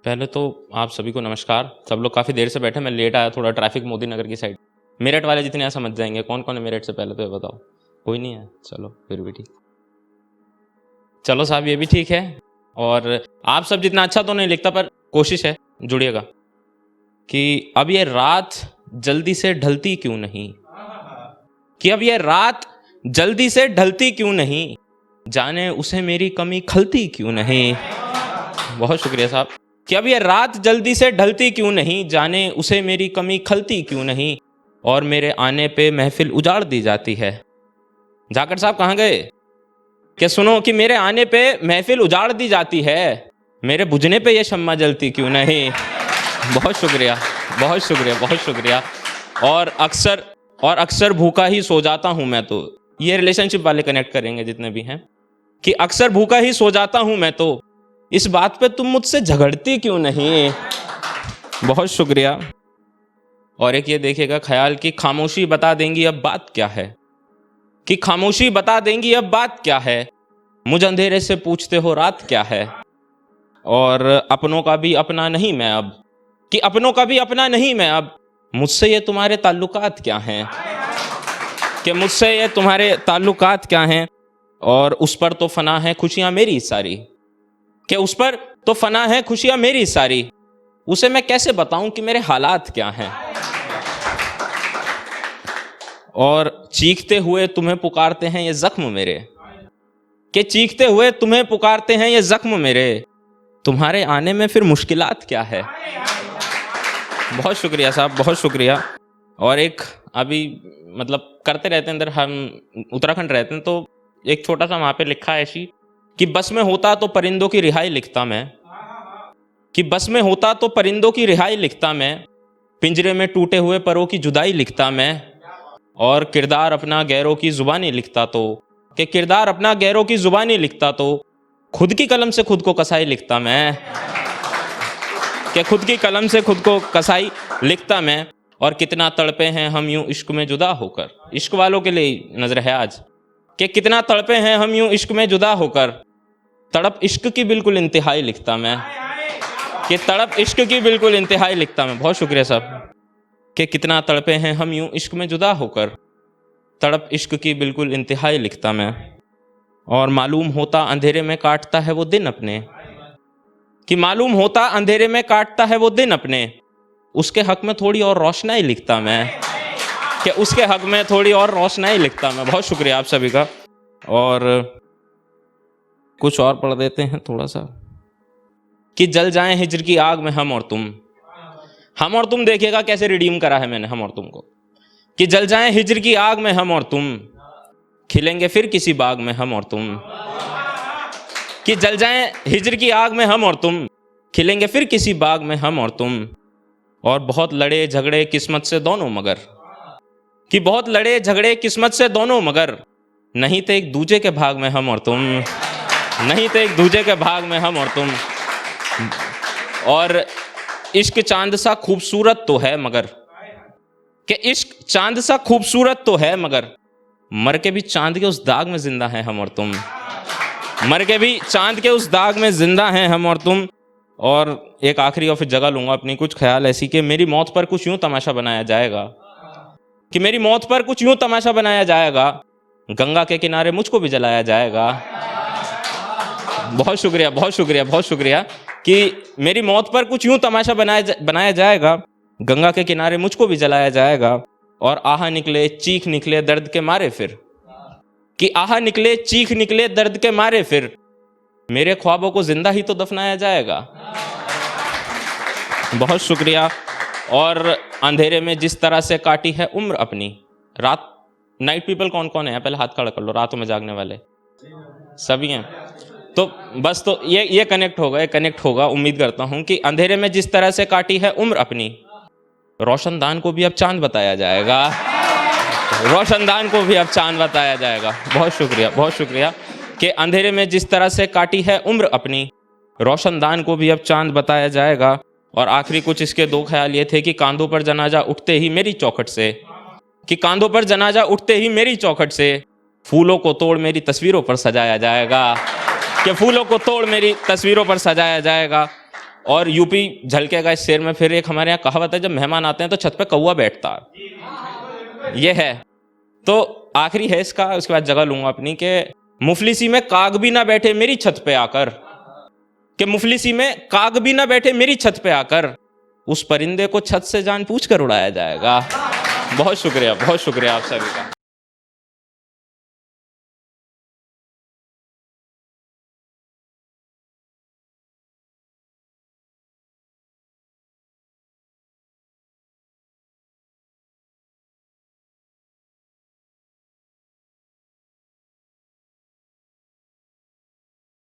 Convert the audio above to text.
पहले तो आप सभी को नमस्कार। सब लोग काफ़ी देर से बैठे, मैं लेट आया, थोड़ा ट्रैफिक मोदी नगर की साइड। मेरठ वाले जितने यहाँ समझ जाएंगे। कौन कौन है मेरठ से, पहले तो ये बताओ। कोई नहीं है, चलो फिर भी ठीक। चलो साहब, ये भी ठीक है। और आप सब जितना अच्छा तो नहीं लिखता, पर कोशिश है, जुड़िएगा। कि अब ये रात जल्दी से ढलती क्यों नहीं, कि अब ये रात जल्दी से ढलती क्यों नहीं, जाने उसे मेरी कमी खलती क्यों नहीं। बहुत शुक्रिया साहब। कि अब ये रात जल्दी से ढलती क्यों नहीं, जाने उसे मेरी कमी खलती क्यों नहीं, और मेरे आने पे महफिल उजाड़ दी जाती है। जाकर साहब कहाँ गए? कि सुनो कि मेरे आने पे महफिल उजाड़ दी जाती है, मेरे बुझने पे ये शम्मा जलती क्यों नहीं। बहुत शुक्रिया, बहुत शुक्रिया, बहुत शुक्रिया। और अक्सर भूखा ही सो जाता हूँ मैं तो, ये रिलेशनशिप वाले कनेक्ट करेंगे जितने भी हैं। कि अक्सर भूखा ही सो जाता हूँ मैं तो, इस बात पे तुम मुझसे झगड़ती क्यों नहीं। बहुत शुक्रिया। और एक ये देखिएगा ख्याल कि खामोशी बता देंगी अब बात क्या है, कि खामोशी बता देंगी अब बात क्या है, मुझ अंधेरे से पूछते हो रात क्या है। और अपनों का भी अपना नहीं मैं अब, कि अपनों का भी अपना नहीं मैं अब, मुझसे ये तुम्हारे ताल्लुकात क्या हैं, कि मुझसे ये तुम्हारे ताल्लुकात क्या हैं। और उस पर तो फना है खुशियां मेरी सारी, कि उस पर तो फना है खुशियां मेरी सारी, उसे मैं कैसे बताऊं कि मेरे हालात क्या हैं। और चीखते हुए तुम्हें पुकारते हैं ये जख्म मेरे, कि चीखते हुए तुम्हें पुकारते हैं ये जख्म मेरे, तुम्हारे आने में फिर मुश्किलात क्या है। बहुत शुक्रिया साहब, बहुत शुक्रिया। और एक अभी मतलब करते रहते हैं अंदर, हम उत्तराखंड रहते हैं तो एक छोटा सा वहाँ पे लिखा है ऐसी कि बस में होता तो परिंदों की रिहाई लिखता मैं, कि बस में होता तो परिंदों की रिहाई लिखता मैं, पिंजरे में टूटे हुए परों की जुदाई लिखता मैं, और किरदार अपना गैरों की जुबानी लिखता तो, कि किरदार अपना गैरों की जुबानी लिखता तो, खुद की कलम से खुद को कसाई लिखता मैं, कि खुद की कलम से खुद को कसाई लिखता मैं। और कितना तड़पे हैं हम यूं इश्क में जुदा होकर, इश्क वालों के लिए नजर है आज, कि कितना तड़पे हैं हम यूं इश्क में जुदा होकर, तड़प इश्क की बिल्कुल इंतहाई लिखता मैं, कि तड़प इश्क की बिल्कुल इंतहाई लिखता मैं। बहुत शुक्रिया साहब। कि कितना तड़पे हैं हम यूं इश्क में जुदा होकर, तड़प इश्क की बिल्कुल इंतहाई लिखता मैं। और मालूम होता अंधेरे में काटता है वो दिन अपने, कि मालूम होता अंधेरे में काटता है वो दिन अपने, उसके हक में थोड़ी और रोशनाई लिखता मैं, कि उसके हक में थोड़ी और रोशनाई लिखता मैं। बहुत शुक्रिया आप सभी का। और कुछ और पढ़ देते हैं थोड़ा सा। कि जल जाएं हिज्र की आग में हम और तुम देखिएगा कैसे रिडीम करा है मैंने हम और तुम को। कि जल जाएं हिज्र की आग में हम और तुम, खिलेंगे फिर किसी बाग में हम और तुम, कि जल जाएं हिज्र की आग में हम और तुम, खिलेंगे फिर किसी बाग में हम और तुम। और बहुत लड़े झगड़े किस्मत से दोनों मगर, कि बहुत लड़े झगड़े किस्मत से दोनों मगर, नहीं थे एक दूजे के भाग में हम और तुम, नहीं थे एक दूजे के भाग में हम और तुम। और इश्क चांद सा खूबसूरत तो है मगर, कि इश्क चांद सा खूबसूरत तो है मगर, मर के भी चांद के उस दाग में जिंदा हैं हम और तुम, मर के भी चांद के उस दाग में जिंदा हैं हम और तुम। और एक आखिरी और फिर जगह लूंगा अपनी। कुछ ख्याल ऐसी कि मेरी मौत पर कुछ यूं तमाशा बनाया जाएगा, कि मेरी मौत पर कुछ यूं तमाशा बनाया जाएगा, गंगा के किनारे मुझको भी जलाया जाएगा। बहुत शुक्रिया, बहुत शुक्रिया, बहुत शुक्रिया। कि मेरी मौत पर कुछ यूं तमाशा बनाया जाएगा, गंगा के किनारे मुझको भी जलाया जाएगा। और आहा निकले चीख निकले दर्द के मारे फिर, कि आहा निकले चीख निकले दर्द के मारे फिर, मेरे ख्वाबों को जिंदा ही तो दफनाया जाएगा। बहुत शुक्रिया। और अंधेरे में जिस तरह से काटी है उम्र अपनी, रात नाइट पीपल कौन कौन है पहले हाथ खड़ा कर लो, रातों में जागने वाले सभी हैं। तो बस तो ये कनेक्ट होगा उम्मीद करता हूं। कि अंधेरे में जिस तरह से काटी है उम्र अपनी, रोशनदान को भी अब चांद बताया जाएगा, रोशनदान को भी अब चांद बताया जाएगा। बहुत शुक्रिया, बहुत शुक्रिया। कि अंधेरे में जिस तरह से काटी है उम्र अपनी, रोशनदान को भी अब चांद बताया जाएगा। और आखिरी कुछ इसके दो ख्याल ये थे कि कांधों पर जनाजा उठते ही मेरी चौखट से, कि कांधों पर जनाजा उठते ही मेरी चौखट से, फूलों को तोड़ मेरी तस्वीरों पर सजाया जाएगा, कि फूलों को तोड़ मेरी तस्वीरों पर सजाया जाएगा। और यूपी झलकेगा इस शेर में। फिर एक हमारे यहाँ कहावत है, जब मेहमान आते हैं तो छत पे कौवा बैठता है, ये है। तो आखिरी है इसका, उसके बाद जगह लूंगा अपनी, के मुफलिसी में काग भी ना बैठे मेरी छत पे आकर, कि मुफलिसी में काग भी ना बैठे मेरी छत पे आकर, उस परिंदे को छत से जान पूछ कर उड़ाया जाएगा। बहुत शुक्रिया आप सभी का।